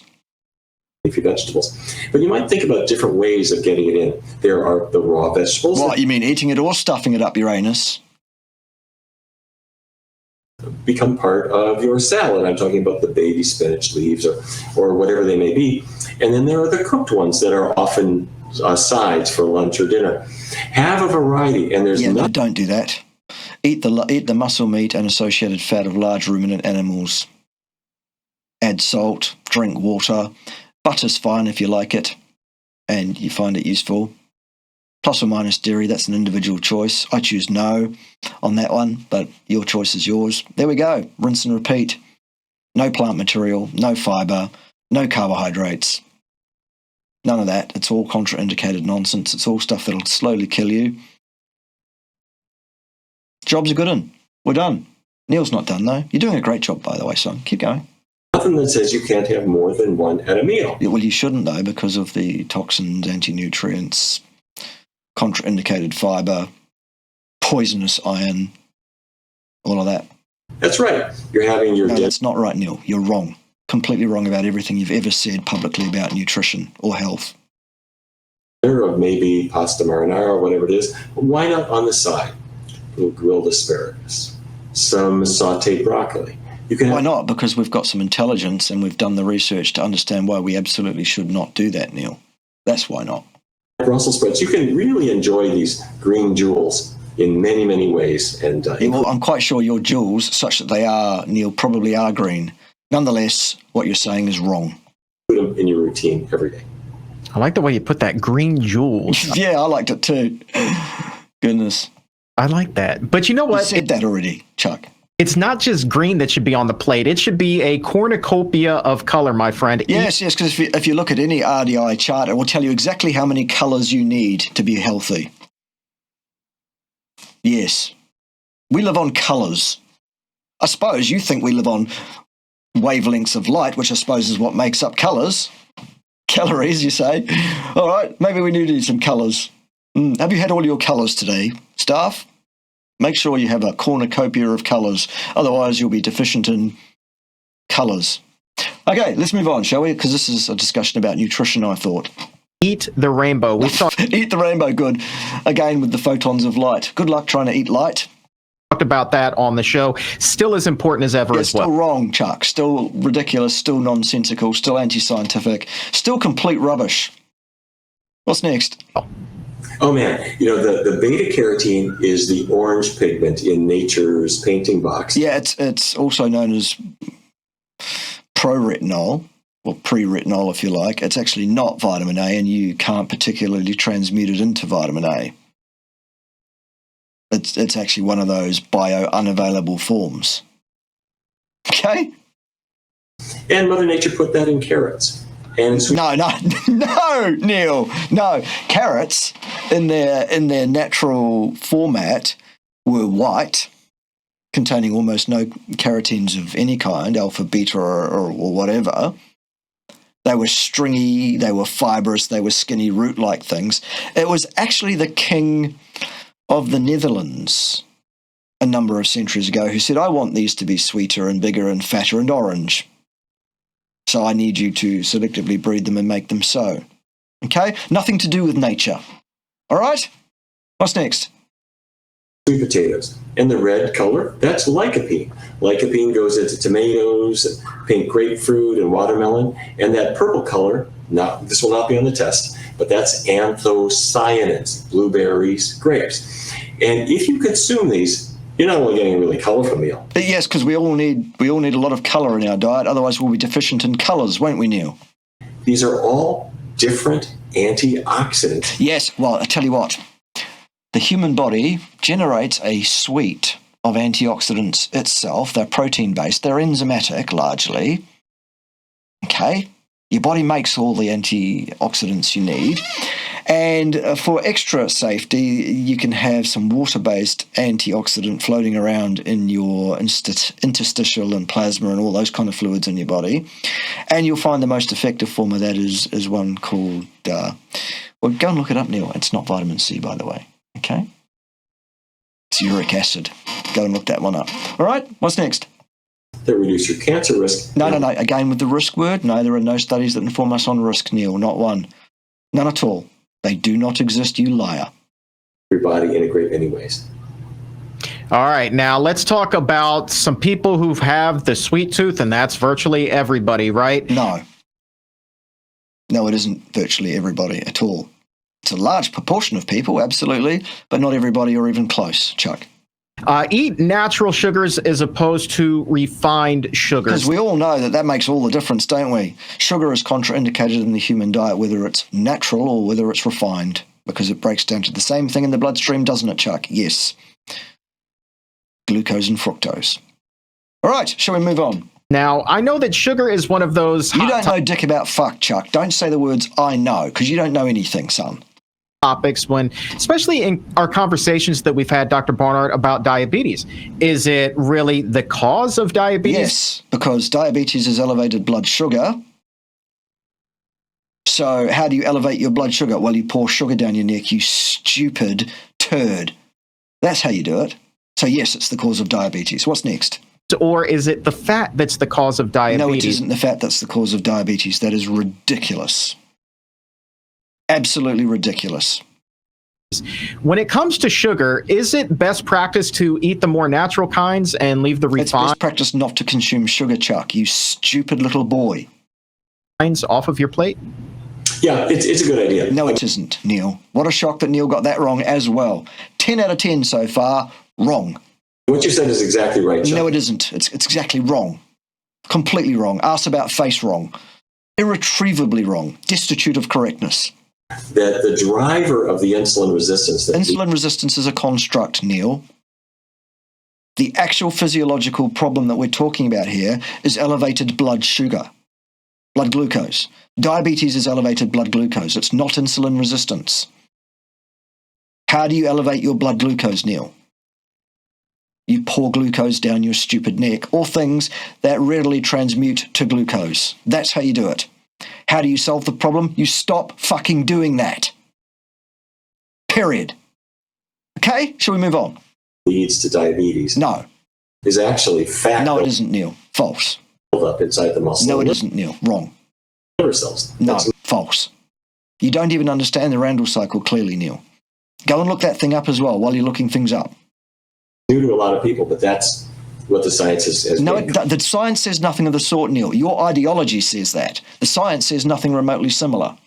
Leafy vegetables. But you might think about different ways of getting it in. There are the raw vegetables. What, you mean eating it or stuffing it up your anus? Become part of your salad. I'm talking about the baby spinach leaves or whatever they may be. And then there are the cooked ones that are often sides for lunch or dinner. Have a variety, and there's no, don't do that. Eat the muscle meat and associated fat of large ruminant animals. Add salt, drink water. Butter's fine if you like it and you find it useful. Plus or minus dairy, that's an individual choice. I choose no on that one, but your choice is yours. There we go. Rinse and repeat. No plant material, no fiber, no carbohydrates. None of that. It's all contraindicated nonsense. It's all stuff that'll slowly kill you. Job's a good one. We're done. Neil's not done, though. You're doing a great job, by the way, son. Keep going. Nothing that says you can't have more than one at a meal. Yeah, well, you shouldn't, though, because of the toxins, anti-nutrients, contraindicated fiber, poisonous iron, all of that. That's right. You're having your... No, that's not right, Neil. You're wrong. Completely wrong about everything you've ever said publicly about nutrition or health. Of maybe pasta marinara or whatever it is. Why not on the side? A little grilled asparagus, some sauteed broccoli. You can Why not? Because we've got some intelligence and we've done the research to understand why we absolutely should not do that, Neil. That's why not. Brussels sprouts. You can really enjoy these green jewels in many, many ways. And well, I'm quite sure your jewels, such that they are, Neil, probably are green. Nonetheless, what you're saying is wrong. Put them in your routine every day. I like the way you put that, green jewels. Yeah, I liked it too. Goodness. I like that. But you know what? You said that already, Chuck. It's not just green that should be on the plate. It should be a cornucopia of color, my friend. Yes, because if you look at any RDI chart, it will tell you exactly how many colors you need to be healthy. Yes. We live on colors. I suppose you think we live on wavelengths of light, which I suppose is what makes up colors. Calories, you say. All right, maybe we do need some colors. Have you had all your colors today, staff? Make sure you have a cornucopia of colors. Otherwise, you'll be deficient in colors. Okay, let's move on, shall we? Because this is a discussion about nutrition, I thought. Eat the rainbow. We talked Eat the rainbow, good. Again, with the photons of light. Good luck trying to eat light. about that on the show. Still as important as ever as well. Still wrong, Chuck. Still ridiculous, still nonsensical, still anti-scientific, still complete rubbish. What's next? Oh man, you know, the beta carotene is the orange pigment in nature's painting box. Yeah, it's also known as proretinol, or pre-retinol if you like. It's actually not vitamin A, and you can't particularly transmute it into vitamin A. It's actually one of those bio-unavailable forms. Okay? And Mother Nature put that in carrots. And No, Neil. No. Carrots in their natural format were white, containing almost no carotenes of any kind, alpha, beta, or whatever. They were stringy, they were fibrous, they were skinny root-like things. It was actually the king of the Netherlands a number of centuries ago who said, I want these to be sweeter and bigger and fatter and orange. So I need you to selectively breed them and make them so. Okay? Nothing to do with nature. All right? What's next? Sweet potatoes. And the red color, that's lycopene. Lycopene goes into tomatoes, and pink grapefruit, and watermelon. And that purple color, this will not be on the test, but that's anthocyanins, blueberries, grapes. And if you consume these, you're not only getting a really colorful meal. Yes, because we all need a lot of colour in our diet. Otherwise, we'll be deficient in colours, won't we, Neil? These are all different antioxidants. Yes. Well, I tell you what. The human body generates a suite of antioxidants itself. They're protein-based. They're enzymatic, largely. Okay? Your body makes all the antioxidants you need. And for extra safety, you can have some water-based antioxidant floating around in your interstitial and plasma and all those kind of fluids in your body. And you'll find the most effective form of that is one called... well, go and look it up, Neil. It's not vitamin C, by the way. Okay? It's uric acid. Go and look that one up. All right? What's next? That reduce your cancer risk. No. Again, with the risk word, no, there are no studies that inform us on risk, Neil. Not one. None at all. They do not exist, you liar. Your body in a great many ways. All right, now let's talk about some people who have the sweet tooth, and that's virtually everybody, right? No, it isn't virtually everybody at all. It's a large proportion of people, absolutely, but not everybody or even close, Chuck. Eat natural sugars as opposed to refined sugars. Because we all know that makes all the difference, don't we? Sugar is contraindicated in the human diet, whether it's natural or whether it's refined, because it breaks down to the same thing in the bloodstream, doesn't it, Chuck? Yes. Glucose and fructose. All right, shall we move on? Now, I know that sugar is one of those... You don't know dick about fuck, Chuck. Don't say the words I know, because you don't know anything, son. Topics when, especially in our conversations that we've had, Dr. Barnard, about diabetes. Is it really the cause of diabetes? Yes, because diabetes is elevated blood sugar. So how do you elevate your blood sugar? Well, you pour sugar down your neck, you stupid turd. That's how you do it. So yes, it's the cause of diabetes. What's next? Or is it the fat that's the cause of diabetes? No, it isn't the fat that's the cause of diabetes. That is ridiculous. Absolutely ridiculous. When it comes to sugar, is it best practice to eat the more natural kinds and leave the refined? It's best practice not to consume sugar, Chuck, you stupid little boy. Off of your plate? Yeah, it's a good idea. No, it isn't, Neil. What a shock that Neil got that wrong as well. 10 out of 10 so far, wrong. What you said is exactly right, Chuck. No, it isn't. It's exactly wrong. Completely wrong. Ass about face wrong. Irretrievably wrong. Destitute of correctness. That the driver of the insulin resistance... Insulin resistance is a construct, Neil. The actual physiological problem that we're talking about here is elevated blood sugar, blood glucose. Diabetes is elevated blood glucose. It's not insulin resistance. How do you elevate your blood glucose, Neil? You pour glucose down your stupid neck, or things that readily transmute to glucose. That's how you do it. How do you solve the problem? You stop fucking doing that. Period. Okay? Shall we move on? Leads to diabetes. No. Is actually fat. No, it isn't, Neil. False. Up inside the muscle. No, it isn't, Neil. Wrong. Liver cells. No, false. You don't even understand the Randall cycle clearly, Neil. Go and look that thing up as well while you're looking things up. New to a lot of people, but that's what the science has No, the science says nothing of the sort, Neil. Your ideology says that. The science says nothing remotely similar.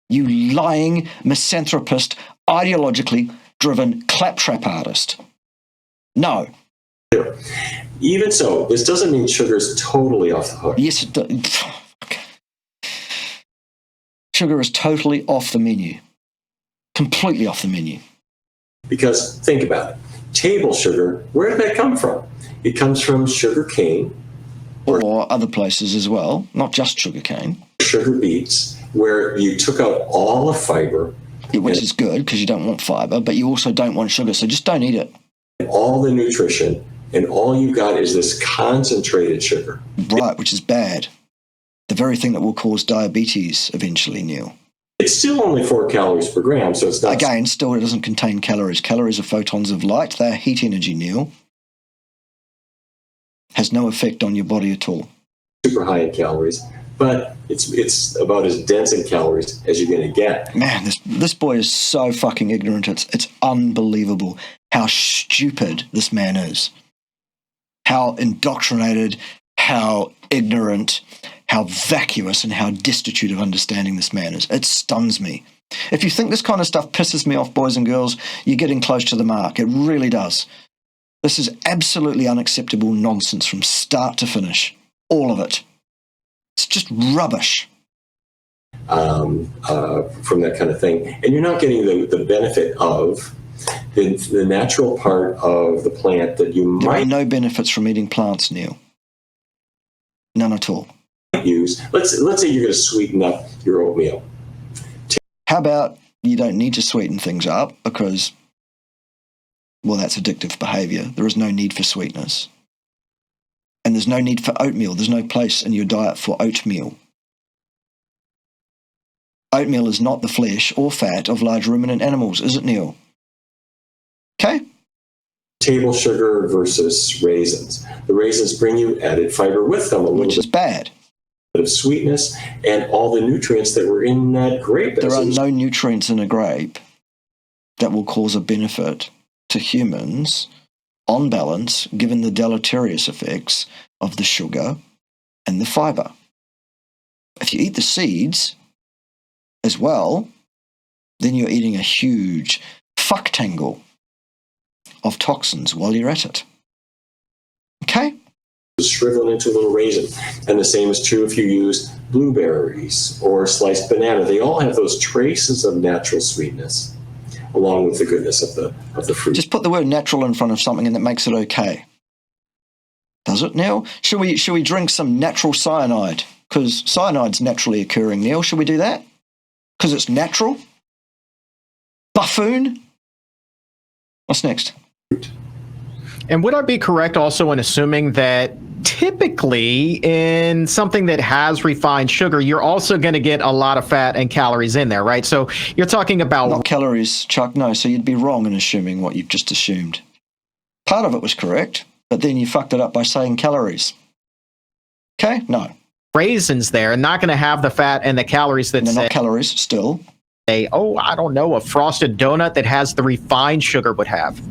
You lying, misanthropist, ideologically driven claptrap artist. No. Even so, this doesn't mean sugar is totally off the hook. Yes, it does. Sugar is totally off the menu. Completely off the menu. Because think about it. Table sugar, where did that come from? It comes from sugar cane. or other places as well, not just sugarcane. Sugar beets, where you took out all the fiber. Which is good because you don't want fiber, but you also don't want sugar, so just don't eat it. All the nutrition, and all you got is this concentrated sugar. Right, which is bad. The very thing that will cause diabetes eventually, Neil. It's still only 4 calories per gram, so it's not... Again, still it doesn't contain calories. Calories are photons of light. They're heat energy, Neil. Has no effect on your body at all. Super high in calories, but it's about as dense in calories as you're going to get. Man, this boy is so fucking ignorant. It's unbelievable how stupid this man is. How indoctrinated, how ignorant, how vacuous, and how destitute of understanding this man is. It stuns me. If you think this kind of stuff pisses me off, boys and girls, you're getting close to the mark. It really does. This is absolutely unacceptable nonsense from start to finish. All of it. It's just rubbish. From that kind of thing. And you're not getting the benefit of the natural part of the plant that you There might are no benefits from eating plants, Neil. None at all. use. Let's say you're going to sweeten up your oatmeal. How about you don't need to sweeten things up because, well, that's addictive behavior. There is no need for sweetness. And there's no need for oatmeal. There's no place in your diet for oatmeal. Oatmeal is not the flesh or fat of large ruminant animals, is it, Neil? Okay? Table sugar versus raisins. The raisins bring you added fiber with them, Which is bad. of sweetness and all the nutrients that were in that grape. There are no nutrients in a grape that will cause a benefit to humans on balance, given the deleterious effects of the sugar and the fiber. If you eat the seeds as well, then you're eating a huge fuck-tangle of toxins while you're at it. Okay? Shrivel into a little raisin. And the same is true if you use blueberries or sliced banana. They all have those traces of natural sweetness along with the goodness of the fruit. Just put the word natural in front of something and that makes it okay. Does it, Neil? Should we drink some natural cyanide? Because cyanide's naturally occurring, Neil. Should we do that? Because it's natural? Buffoon? What's next? And would I be correct also in assuming that typically in something that has refined sugar, you're also going to get a lot of fat and calories in there, right? So you're talking about... Not calories, Chuck, no. So you'd be wrong in assuming what you've just assumed. Part of it was correct, but then you fucked it up by saying calories. Okay? No. Raisins there and not going to have the fat and the calories that They're not calories, still. I don't know, a frosted donut that has the refined sugar would have.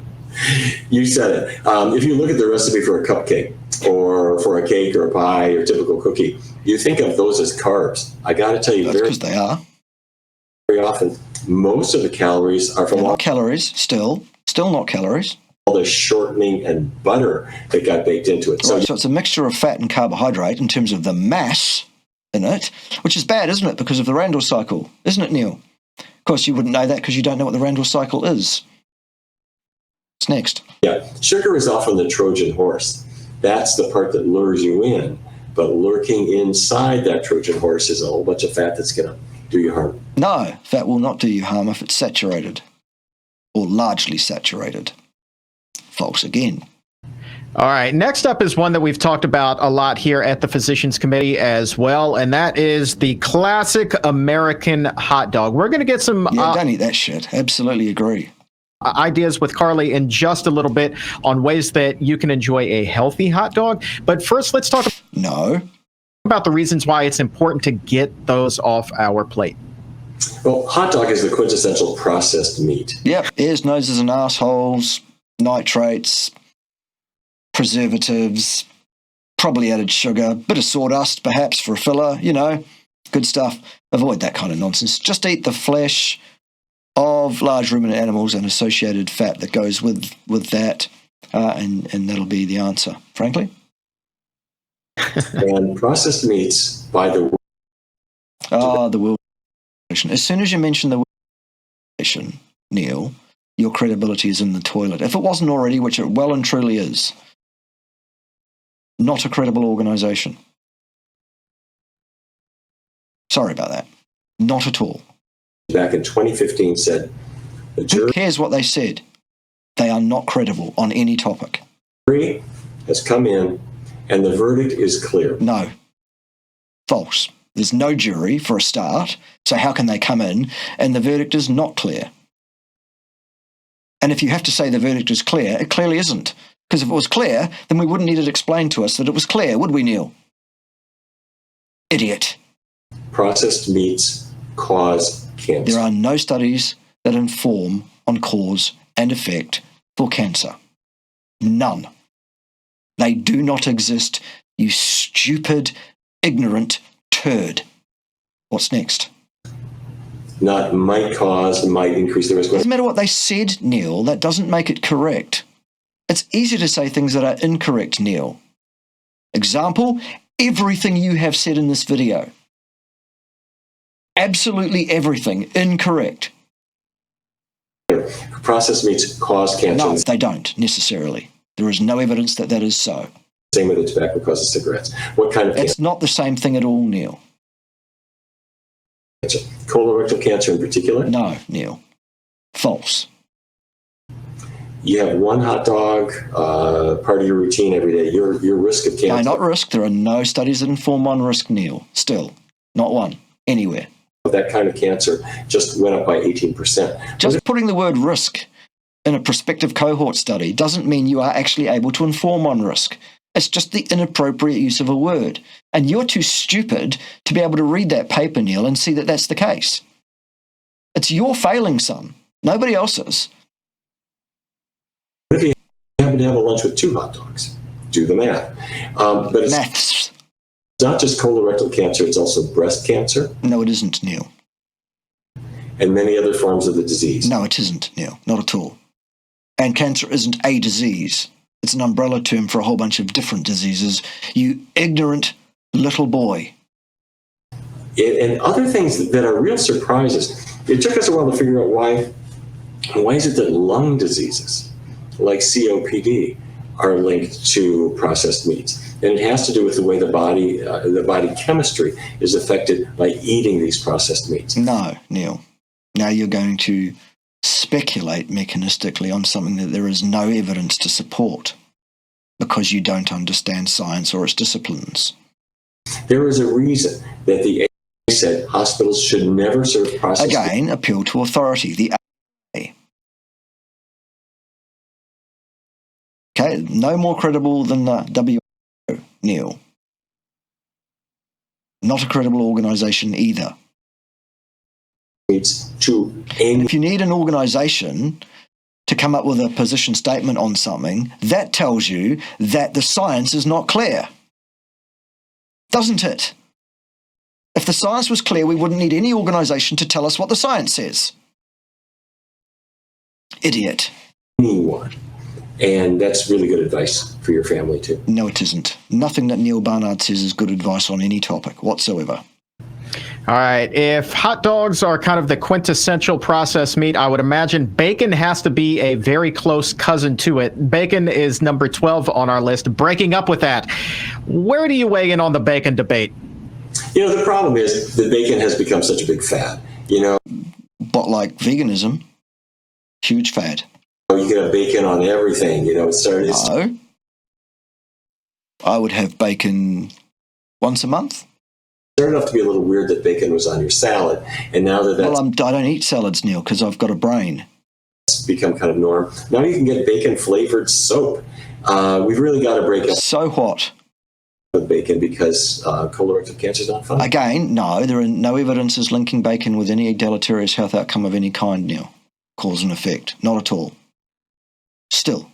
You said it. If you look at the recipe for a cupcake or for a cake or a pie or typical cookie, you think of those as carbs. I got to tell you, That's because they are. Very often, most of the calories are from Not calories, still not calories. all the shortening and butter that got baked into it. Right, so it's a mixture of fat and carbohydrate in terms of the mass in it, which is bad, isn't it, because of the Randall cycle, isn't it, Neil? Of course, you wouldn't know that because you don't know what the Randall cycle is. What's next? Yeah, sugar is often the Trojan horse. That's the part that lures you in. But lurking inside that Trojan horse is a whole bunch of fat that's going to do you harm. No, fat will not do you harm if it's saturated or largely saturated. False again. All right. Next up is one that we've talked about a lot here at the Physicians Committee as well, and that is the classic American hot dog. We're going to get some... Yeah, don't eat that shit. Absolutely agree. Ideas with Carly in just a little bit on ways that you can enjoy a healthy hot dog. But first, let's talk about the reasons why it's important to get those off our plate. Well, hot dog is the quintessential processed meat. Yep, ears, noses, and assholes, nitrates, preservatives, probably added sugar, bit of sawdust perhaps for a filler, good stuff. Avoid that kind of nonsense. Just eat the flesh of large ruminant animals and associated fat that goes with that, and that'll be the answer, frankly. And processed meats, by the way. The Wol Tholomew. As soon as you mention the Wol Tholomew, Neil, your credibility is in the toilet. If it wasn't already, which it well and truly is. Not a credible organisation. Sorry about that. Not at all. Back in 2015 said the Who jury cares what they said? They are not credible on any topic. has come in and the verdict is clear. No. False. There's no jury for a start, so how can they come in and the verdict is not clear? And if you have to say the verdict is clear, it clearly isn't. Because if it was clear, then we wouldn't need it explained to us that it was clear, would we, Neil? Idiot. Processed meats cause cancer. There are no studies that inform on cause and effect for cancer. None. They do not exist, you stupid, ignorant turd. What's next? Not might cause, might increase the risk. Doesn't matter what they said, Neil, that doesn't make it correct. It's easy to say things that are incorrect, Neil. Example, everything you have said in this video. Absolutely everything incorrect. Processed meats cause cancer. No, they don't necessarily. There is no evidence that that is so. Same with the tobacco causes cigarettes. What kind of It's not the same thing at all, Neil. cancer? Colorectal cancer in particular? No, Neil. False. You have one hot dog, part of your routine every day. Your risk of cancer. No, not risk. There are no studies that inform on risk, Neil. Still. Not one. Anywhere. That kind of cancer just went up by 18%. Just putting the word risk in a prospective cohort study doesn't mean you are actually able to inform on risk. It's just the inappropriate use of a word. And you're too stupid to be able to read that paper, Neil, and see that that's the case. It's your failing, son. Nobody else's. What if you happen to have a lunch with 2 hot dogs? Do the math. But it's Maths. not just colorectal cancer, it's also breast cancer No, it isn't, Neil. and many other forms of the disease. No, it isn't, Neil. Not at all. And cancer isn't a disease. It's an umbrella term for a whole bunch of different diseases. You ignorant little boy. And other things that are real surprises. It took us a while to figure out why is it that lung diseases like COPD are linked to processed meats. And it has to do with the way the body chemistry is affected by eating these processed meats. No, Neil. Now you're going to speculate mechanistically on something that there is no evidence to support because you don't understand science or its disciplines. There is a reason that the AA said hospitals should never serve processed meats. Again, appeal to authority, the AA. Okay, no more credible than the WHO, Neil. Not a credible organisation either. Meats to any. If you need an organisation to come up with a position statement on something, that tells you that the science is not clear. Doesn't it? If the science was clear, we wouldn't need any organisation to tell us what the science says. Idiot. Anyone. And that's really good advice for your family too. No, it isn't. Nothing that Neil Barnard says is good advice on any topic whatsoever. All right. If hot dogs are kind of the quintessential processed meat, I would imagine bacon has to be a very close cousin to it. Bacon is number 12 on our list. Breaking up with that. Where do you weigh in on the bacon debate? You know, the problem is that bacon has become such a big fad. You know, But like veganism, huge fad. you can have bacon on everything. You know, it started. No. I would have bacon once a month. Started off to be a little weird that bacon was on your salad, and now that that's Well, I don't eat salads, Neil, because I've got a brain. become kind of norm. Now you can get bacon flavored soap. We've really got to break up So what? with bacon because colorectal cancer is not fun. Again, no, there are no evidences linking bacon with any deleterious health outcome of any kind, Neil. Cause and effect. Not at all. Still.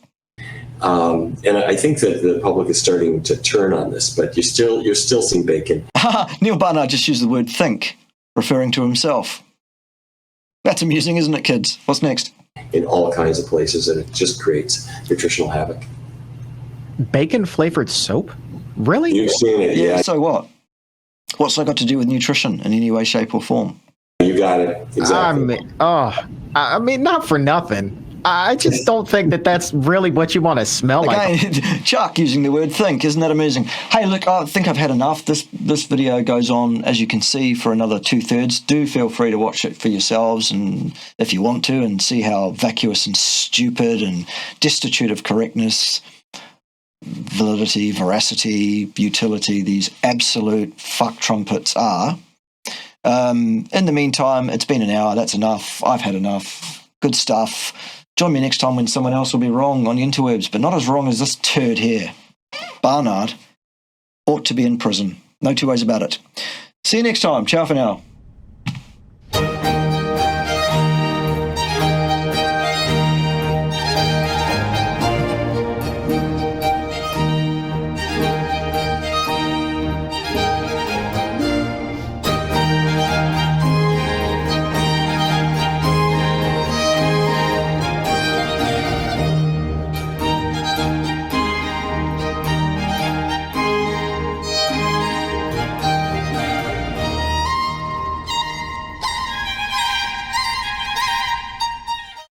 And I think that the public is starting to turn on this, but you're still seeing bacon. Neil Barnard just used the word think, referring to himself. That's amusing, isn't it, kids? What's next? In all kinds of places, and it just creates nutritional havoc. Bacon flavored soap? Really? You've seen it, yeah. So what? What's that got to do with nutrition in any way, shape, or form? You got it exactly. I mean, not for nothing. I just don't think that that's really what you want to smell like. Again, Chuck using the word think, isn't that amazing? Hey, look, I think I've had enough. This video goes on, as you can see, for another 2/3. Do feel free to watch it for yourselves, and if you want to, and see how vacuous and stupid and destitute of correctness, validity, veracity, utility these absolute fuck trumpets are. In the meantime, it's been an hour. That's enough. I've had enough. Good stuff. Join me next time when someone else will be wrong on the interwebs, but not as wrong as this turd here. Barnard ought to be in prison. No two ways about it. See you next time. Ciao for now.